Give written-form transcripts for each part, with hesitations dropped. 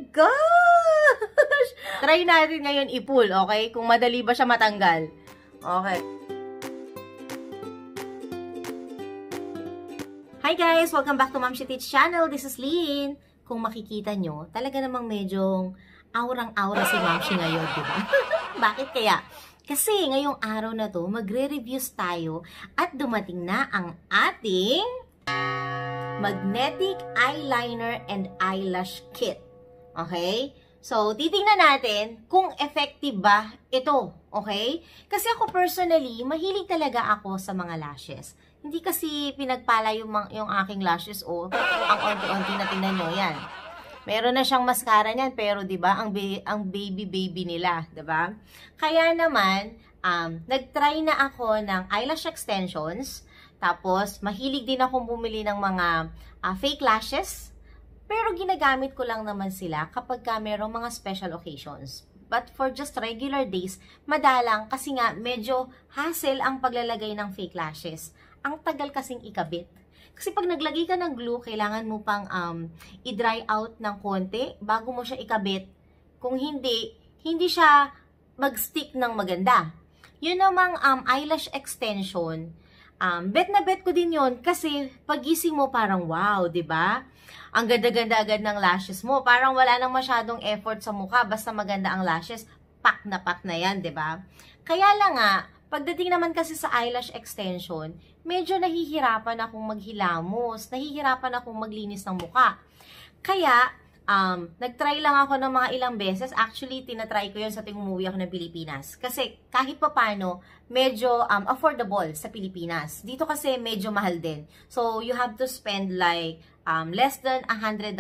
gosh! Try natin ngayon i-pull, okay? Kung madali ba siya matanggal. Okay. Hi guys! Welcome back to Ma'am She Teach Channel. This is Lynn. Kung makikita nyo, talaga namang medyo aurang-aura si Ma'am She ngayon, diba? Bakit kaya? Kasi ngayong araw na to, magre-reviews tayo at dumating na ang ating Magnetic Eyeliner and Eyelash Kit. Okay? So, titingnan natin kung effective ba ito. Okay? Kasi ako personally, mahilig talaga ako sa mga lashes. Hindi kasi pinagpala yung aking lashes o ang onti-onti na tingnan nyo. Yan. Meron na siyang mascara niyan, pero 'di ba, ang baby nila, 'di ba? Kaya naman, nag-try na ako ng eyelash extensions. Tapos mahilig din akong bumili ng mga fake lashes. Pero ginagamit ko lang naman sila kapag merong mga special occasions. But for just regular days, madalang kasi nga medyo hassle ang paglalagay ng fake lashes. Ang tagal kasing ikabit. Kasi pag naglagay ka ng glue, kailangan mo pang i-dry out ng konti bago mo siya ikabit. Kung hindi siya mag-stick ng maganda. Yun namang eyelash extension, bet na bet ko din yun kasi pagising mo parang wow, 'di ba? Ang ganda-ganda agad ng lashes mo. Parang wala nang masyadong effort sa mukha, basta maganda ang lashes, pak na 'yan, 'di ba? Kaya lang nga, pagdating naman kasi sa eyelash extension, medyo nahihirapan akong maghilamos, nahihirapan akong maglinis ng mukha. Kaya, nag-try lang ako ng mga ilang beses. Actually, tinatry ko yun sa tuwing umuwi ako ng Pilipinas. Kasi kahit pa paano, medyo affordable sa Pilipinas. Dito kasi medyo mahal din. So, you have to spend like less than $100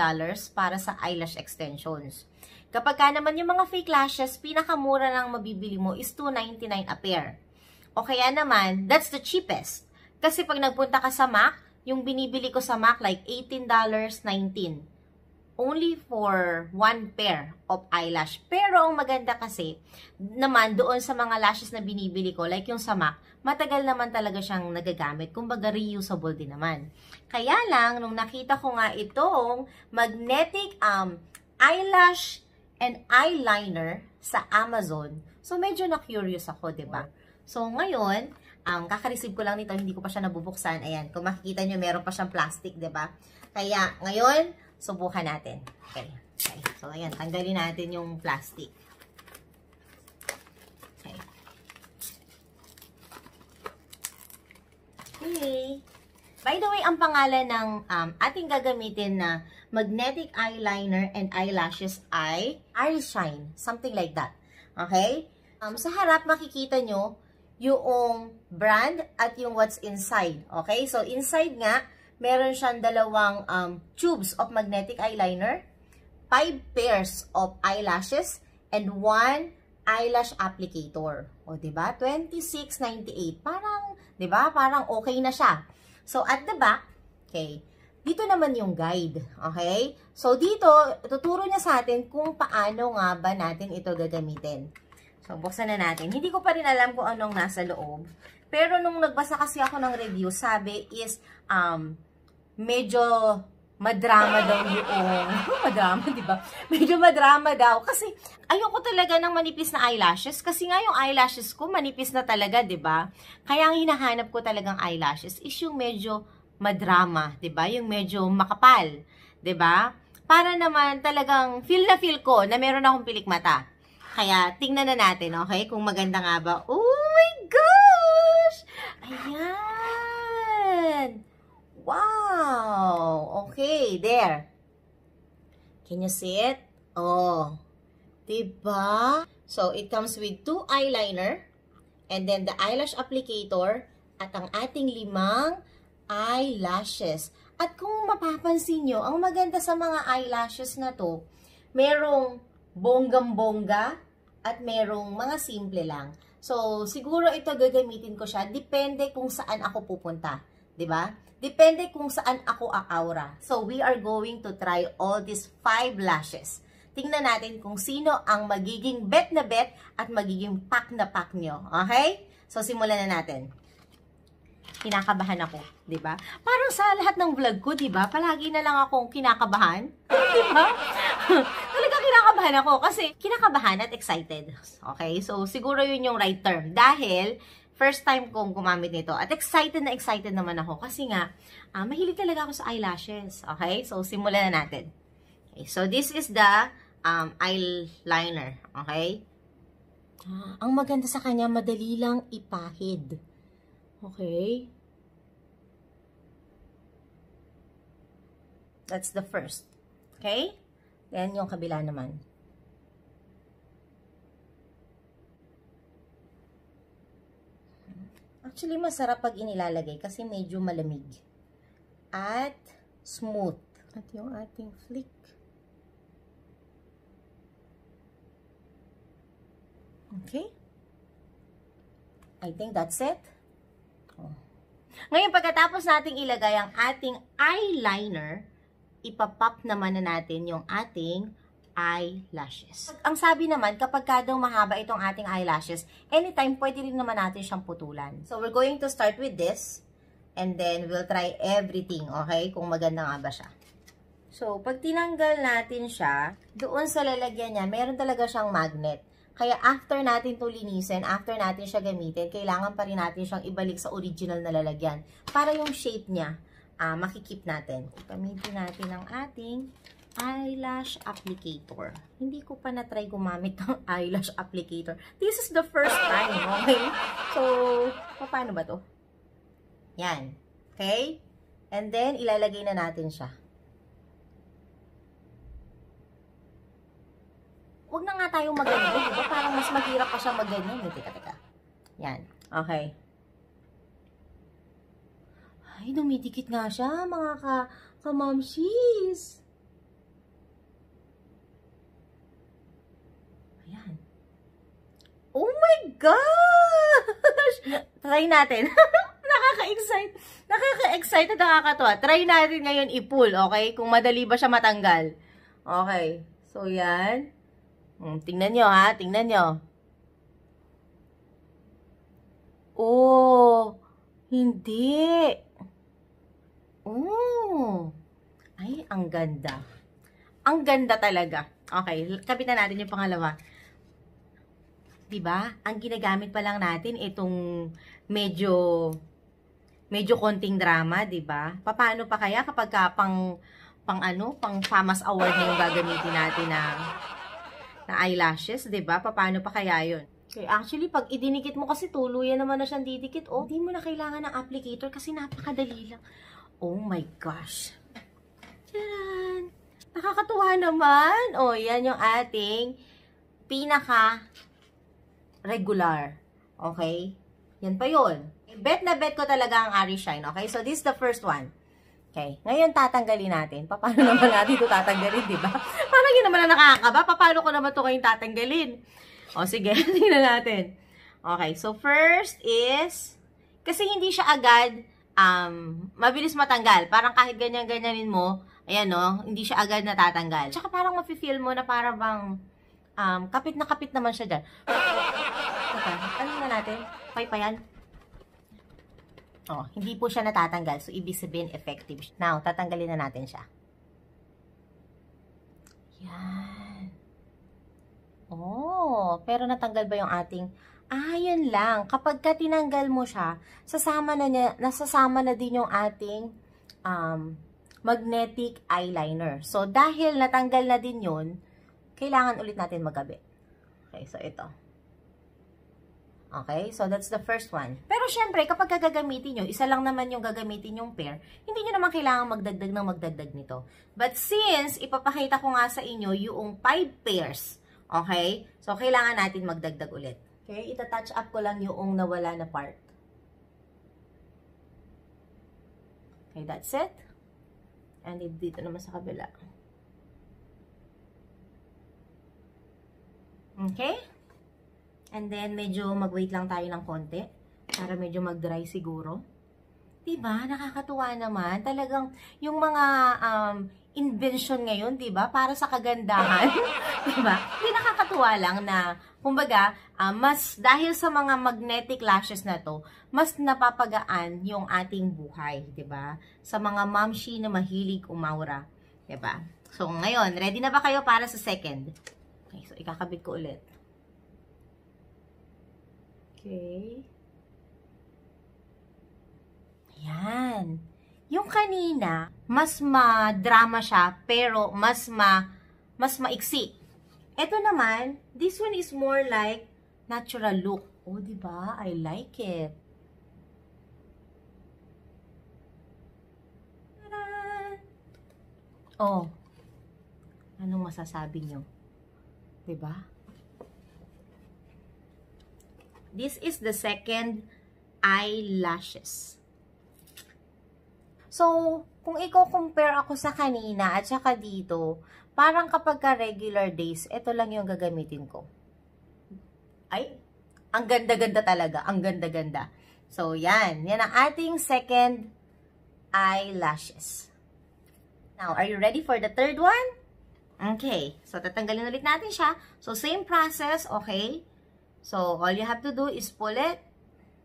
para sa eyelash extensions. Kapag ka naman yung mga fake lashes, pinakamura lang mabibili mo is $2.99 a pair. O kaya naman, that's the cheapest. Kasi pag nagpunta ka sa MAC, yung binibili ko sa MAC like $18.19. Only for one pair of eyelash. Pero ang maganda kasi, naman doon sa mga lashes na binibili ko, like yung sa MAC, matagal naman talaga siyang nagagamit. Kumbaga reusable din naman. Kaya lang, nung nakita ko nga itong magnetic eyelash and eyeliner sa Amazon, so medyo na-curious ako, diba? So, ngayon, kaka-receive ko lang nito, hindi ko pa siya nabubuksan. Ayan, kung makikita nyo, meron pa siyang plastic, diba? Kaya, ngayon, subukan natin. Okay. So, ayan, tanggalin natin yung plastic. Okay. Okay. By the way, ang pangalan ng ating gagamitin na magnetic eyeliner and eyelashes ay Eyeshine. Something like that. Okay? Sa harap, makikita nyo yung brand at yung what's inside. Okay? So, inside nga, meron siyang dalawang tubes of magnetic eyeliner, 5 pairs of eyelashes, and 1 eyelash applicator. O, diba? $26.98. Parang, diba? Parang okay na siya. So, at the back, okay, dito naman yung guide. Okay? So, dito, tuturo niya sa atin kung paano nga ba natin ito gagamitin. So, buksan na natin. Hindi ko pa rin alam kung anong nasa loob. Pero nung nagbasa kasi ako ng review, sabi is, medyo madrama daw yung, madrama, diba? Medyo madrama daw. Kasi, ayoko talaga ng manipis na eyelashes. Kasi nga yung eyelashes ko, manipis na talaga, diba? Kaya ang hinahanap ko talagang eyelashes is yung medyo madrama, diba? Yung medyo makapal, diba? Para naman talagang feel na feel ko na meron akong pilik mata. Kaya, tingnan na natin, okay? Kung maganda nga ba. Oh my gosh! Ayan! Wow! Okay, there. Can you see it? Oh. Diba? So, it comes with 2 eyeliner, and then the eyelash applicator, at ang ating 5 eyelashes. At kung mapapansin nyo, ang maganda sa mga eyelashes na to, merong bonggam-bongga at merong mga simple lang. So, siguro ito gagamitin ko siya. Depende kung saan ako pupunta. Diba? Depende kung saan ako aaura. So, we are going to try all these 5 lashes. Tingnan natin kung sino ang magiging bet na bet at magiging pack na pack nyo. Okay? So, simulan na natin. kinakabahan ako, 'di ba? Parang sa lahat ng vlog ko, 'di ba? Palagi na lang akong kinakabahan, 'di ba? Talaga kinakabahan ako kasi kinakabahan at excited. Okay? So siguro 'yun yung right term dahil first time kong gumamit nito at excited na excited naman ako kasi nga mahilig talaga ako sa eyelashes. Okay? So simulan na natin. Okay, so this is the eyeliner. Okay? Ang maganda sa kanya, madali lang ipahid. Okay? That's the first. Okay? Then, yung kabila naman. Actually, masarap pag inilalagay kasi medyo malamig. At smooth. At yung ating flick. Okay? I think that's it. Oh. Ngayon, pagkatapos nating ilagay ang ating eyeliner, ipapop naman na natin yung ating eyelashes. Ang sabi naman, kapag daw mahaba itong ating eyelashes, anytime pwede rin naman natin siyang putulan. So, we're going to start with this, and then we'll try everything, okay? Kung maganda nga ba siya. So, pag tinanggal natin siya, doon sa lalagyan niya, meron talaga siyang magnet. Kaya after natin ito linisin, after natin siya gamitin, kailangan pa rin natin siyang ibalik sa original na lalagyan. Para yung shape niya, makikip natin. Gamitin natin ang ating eyelash applicator. Hindi ko pa na-try gumamit ng eyelash applicator. This is the first time, okay? So, paano ba to? Yan. Okay? And then, ilalagay na natin siya. Huwag na nga tayong maganyan, diba? Parang mas mahirap pa siya maganyan. Teka. Yan. Okay. Ay, dumidikit nga siya, mga ka-momshies. Ayan. Oh my gosh! Try natin. Nakaka-excite. Nakaka-excite at nakakatuwa. Try natin ngayon i-pull, okay? Kung madali ba siya matanggal. Okay. So, yan. Tingnan nyo ha, tingnan nyo. Oh, hindi. Oh, ay, ang ganda. Ang ganda talaga. Okay, kapitan natin yung pangalawa. Diba? Ang ginagamit pa lang natin itong medyo konting drama, diba? Paano pa kaya kapag pang FAMAS award na yung gagamitin natin na eyelashes, 'di ba? Paano pa kaya 'yun? Okay, actually pag idinikit mo kasi tuluyan naman na siyang didikit. Oh, hindi mo na kailangan ng applicator kasi napakadali lang. Oh my gosh. Tiyan. Nakakatuwa naman. Oh, 'yan yung ating pinaka regular. Okay? Yan pa 'yon. Bet na bet ko talaga ang Ari Shine. Okay? So this is the first one. Okay, ngayon tatanggalin natin. Paano naman natin ito tatanggalin, di ba? Parang yun naman na nakakaba. Paano ko naman ito kayong tatanggalin? O sige, tingnan natin. Okay, so first is, kasi hindi siya agad mabilis matanggal. Parang kahit ganyan-ganyanin mo, ayan no, hindi siya agad natatanggal. Tsaka parang mafe-feel mo na parang bang kapit na kapit naman siya dyan. Teka, ano na natin? Paypayan. Oh, hindi po siya natatanggal. So, ibig sabihin, effective. Now, tatanggalin na natin siya. Yan. Oh, pero natanggal ba yung ating... yun lang. Kapag ka tinanggal mo siya, nasasama na din yung ating magnetic eyeliner. So, dahil natanggal na din yun, kailangan ulit natin magabi. Okay, so ito. Okay, so that's the first one. Pero syempre, kapag gagamitin nyo, isa lang naman yung gagamitin yung pair, hindi nyo naman kailangan magdagdag nito. But since, ipapakita ko nga sa inyo yung 5 pairs, okay, so kailangan natin magdagdag ulit. Okay, ita-touch up ko lang yung nawala na part. Okay, that's it. And dito naman sa kabila. Okay? And then, medyo mag-wait lang tayo ng konti. Para medyo mag-dry siguro. Diba? Nakakatuwa naman. Talagang, yung mga invention ngayon, 'di ba? Para sa kagandahan, 'di ba? Hindi nakakatuwa lang na kumbaga, mas dahil sa mga magnetic lashes na 'to, mas napapagaan yung ating buhay, 'di ba? Sa mga mamshi na mahilig umaura, 'di ba? So ngayon, ready na ba kayo para sa second? Okay, so ikakabit ko ulit. Okay. Yan. Yung kanina, mas ma-drama siya, pero mas maiksi. Ito naman, this one is more like natural look. Oh, di ba? I like it. Tadaan! Oh. Anong masasabi nyo? Di ba? This is the second eyelashes. So, kung i-compare ako sa kanina at saka dito, parang kapag ka regular days, ito lang yung gagamitin ko. Ay, ang ganda-ganda talaga. Ang ganda-ganda. So, yan. Yan ang ating second eyelashes. Now, are you ready for the third one? Okay. So, tatanggalin ulit natin siya. So, same process, okay? So, all you have to do is pull it.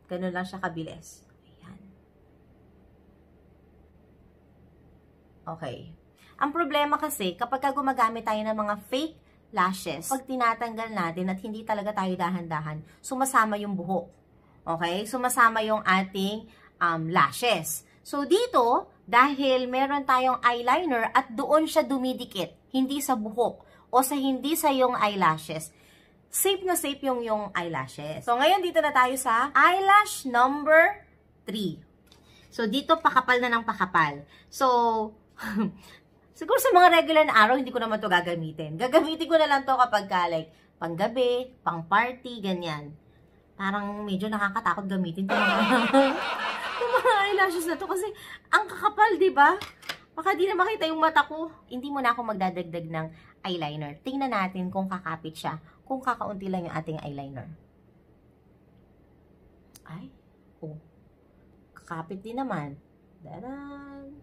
Ganun lang siya kabilis. Okay. Ang problema kasi, kapag gumagamit tayo ng mga fake lashes, pag tinatanggal natin at hindi talaga tayo dahan-dahan, sumasama yung buhok. Okay? Sumasama yung ating lashes. So, dito, dahil meron tayong eyeliner at doon siya dumidikit, hindi sa buhok o hindi sa yung eyelashes, safe na safe yung eyelashes. So, ngayon dito na tayo sa eyelash number 3. So, dito pakapal na ng pakapal. So, siguro sa mga regular na araw, hindi ko naman to gagamitin. Gagamitin ko na lang to kapag like, panggabi, pang party, ganyan. Parang medyo nakakatakot gamitin itong mga eyelashes na to kasi ang kakapal, di ba? Baka di na makita yung mata ko. Hindi mo na ako magdadagdag ng eyeliner. Tingnan natin kung kakapit siya, kung kakaunti lang yung ating eyeliner. Ay, oh. Kakapit din naman. Daran!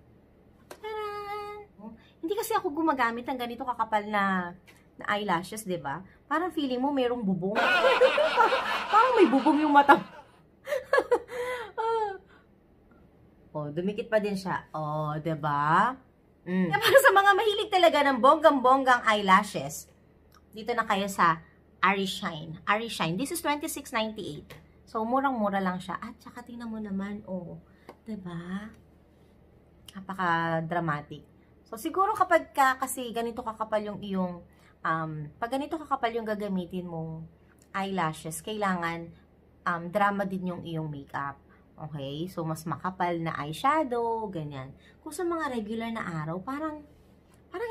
Hindi kasi ako gumagamit ng ganito kakapal na eyelashes, 'di ba? Parang feeling mo merong bubong. Parang may bubong yung mata. Oh, dumikit pa din siya. Oh, 'di ba? Para sa mga mahilig talaga ng bonggang-bonggang eyelashes, dito na kayo sa Arishine. Arishine. This is $26.98. So, murang-mura lang siya. At saka tingnan mo naman, oh, 'di ba? Napaka-dramatic. So, siguro kapag kasi ganito kakapal yung iyong, pag ganito kakapal yung gagamitin mong eyelashes, kailangan drama din yung iyong makeup. Okay? So, mas makapal na eyeshadow, ganyan. Kung sa mga regular na araw, parang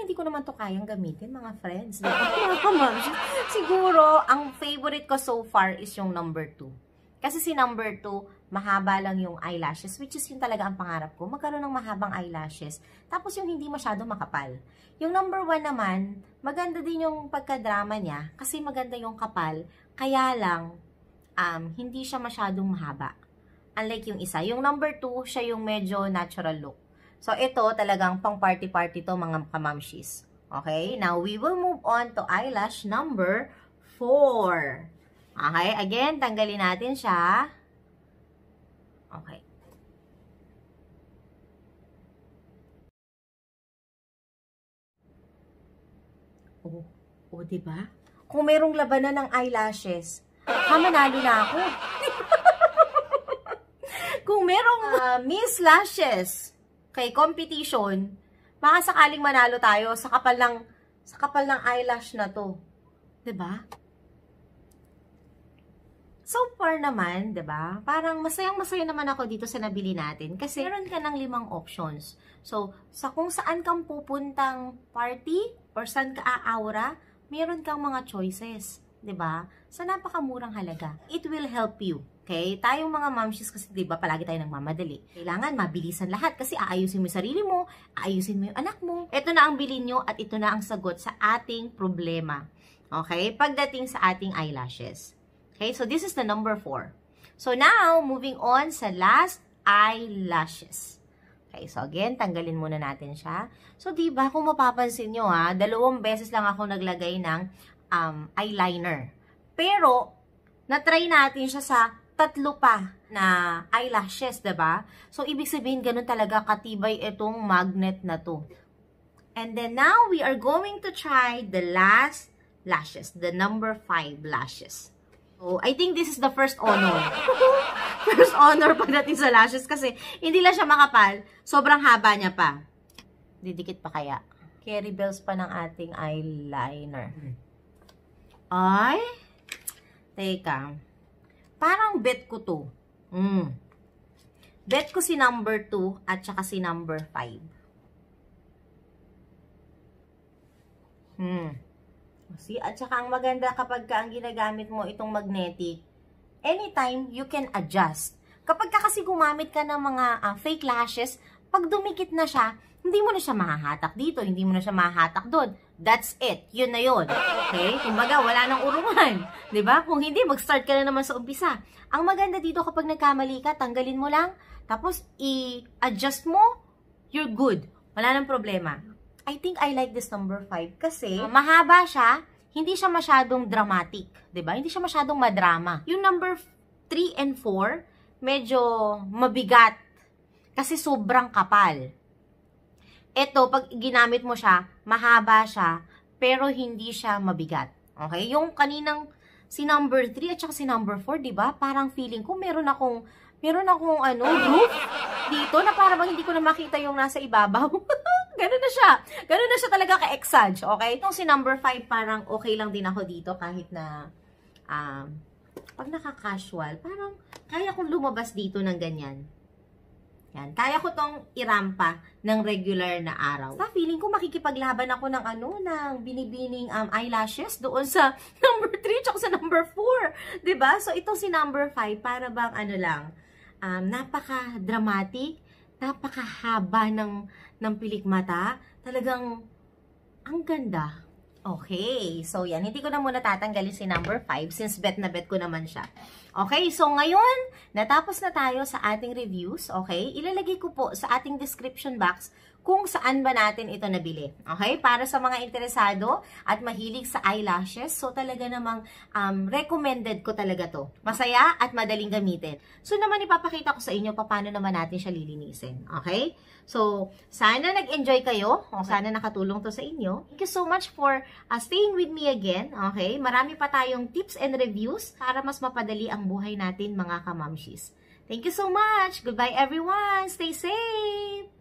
hindi ko naman to kayang gamitin, mga friends. Siguro, ang favorite ko so far is yung number 2. Kasi si number 2, mahaba lang yung eyelashes, which is yung talaga ang pangarap ko. Magkaroon ng mahabang eyelashes. Tapos yung hindi masyado makapal. Yung number 1 naman, maganda din yung pagka-drama niya. Kasi maganda yung kapal. Kaya lang, hindi siya masyadong mahaba. Unlike yung isa. Yung number 2, siya yung medyo natural look. So, ito talagang pang party-party to mga kamamshis. Okay? Now, we will move on to eyelash number 4. Okay, again, tanggalin natin siya. Okay. Oh, diba? Kung merong labanan ng eyelashes, manalo na ako. Kung merong Miss Lashes kay competition, baka sakaling manalo tayo sa kapal ng eyelash na to. Diba? So far naman, 'di ba? Parang masayang-masaya naman ako dito sa nabili natin kasi meron ka ng 5 options. So, sa kung saan kang pupuntang party or saan ka aaura, meron kang mga choices, 'di ba? Sa napakamurang halaga. It will help you. Okay? Tayong mga momshies kasi 'di ba, palagi tayong nagmamadali. Kailangan mabilisan lahat kasi aayusin mo 'yung sarili mo, aayusin mo 'yung anak mo. Ito na ang bilhin nyo at ito na ang sagot sa ating problema. Okay? Pagdating sa ating eyelashes. Okay, so this is the number 4. So now, moving on sa last eyelashes. Okay, so again, tanggalin muna natin siya. So, diba, kung mapapansin nyo 2 beses lang ako naglagay ng eyeliner. Pero, na-try natin siya sa 3 pa na eyelashes, diba? So, ibig sabihin, ganun talaga katibay itong magnet na to. And then, now, we are going to try the last lashes, the number 5 lashes. So, I think this is the first honor. First honor pagdating sa lashes kasi hindi lang siya makapal, sobrang haba niya pa. Didikit pa kaya? Carry bells pa ng ating eyeliner. Ay, teka. Parang bet ko to. Bet ko si number 2 at saka si number 5. See? At saka ang maganda kapag ang ginagamit mo itong magnetic, anytime you can adjust. Kapag kasi gumamit ka ng mga fake lashes, pag dumikit na siya, hindi mo na siya mahahatak dito, hindi mo na siya mahahatak doon. That's it. Yun na yun. Okay? Kumbaga, wala nang urungan. 'Di ba? Kung hindi, mag-start ka na naman sa umpisa. Ang maganda dito kapag nagkamali ka, tanggalin mo lang, tapos i-adjust mo, you're good. Wala nang problema. I think I like this number 5 kasi mahaba siya, hindi siya masyadong dramatic, 'di ba? Hindi siya masyadong madrama. Yung number 3 and 4, medyo mabigat kasi sobrang kapal. Ito, pag ginamit mo siya, mahaba siya, pero hindi siya mabigat. Okay? Yung kaninang si number 3 at saka si number 4, 'di ba? Parang feeling ko meron akong roof dito na parang hindi ko na makita yung nasa ibabaw. Ganun na siya. Ganun na siya talaga ka-exage, okay? Itong si number 5, parang okay lang din ako dito kahit na pag naka-casual, parang kaya kong lumabas dito ng ganyan. Yan. Kaya ko tong irampa ng regular na araw. Sa feeling ko makikipaglaban ako ng ng binibining eyelashes doon sa number 3 tsaka sa number 4. 'Di ba? So itong si number 5 para bang napaka-dramatic, napakahaba ng pilik mata. Talagang ang ganda. Okay, so yan. Hindi ko na muna tatanggalin si number 5 since bet na bet ko naman siya. Okay, so ngayon, natapos na tayo sa ating reviews. Okay, ilalagay ko po sa ating description box kung saan ba natin ito nabili. Okay, para sa mga interesado at mahilig sa eyelashes, so talaga namang recommended ko talaga to. Masaya at madaling gamitin. So naman ipapakita ko sa inyo paano naman natin siya lilinisin. Okay? So, sana nag-enjoy kayo. O sana nakatulong to sa inyo. Thank you so much for staying with me again. Okay? Marami pa tayong tips and reviews para mas mapadali ang buhay natin mga kamamshis. Thank you so much. Goodbye everyone. Stay safe.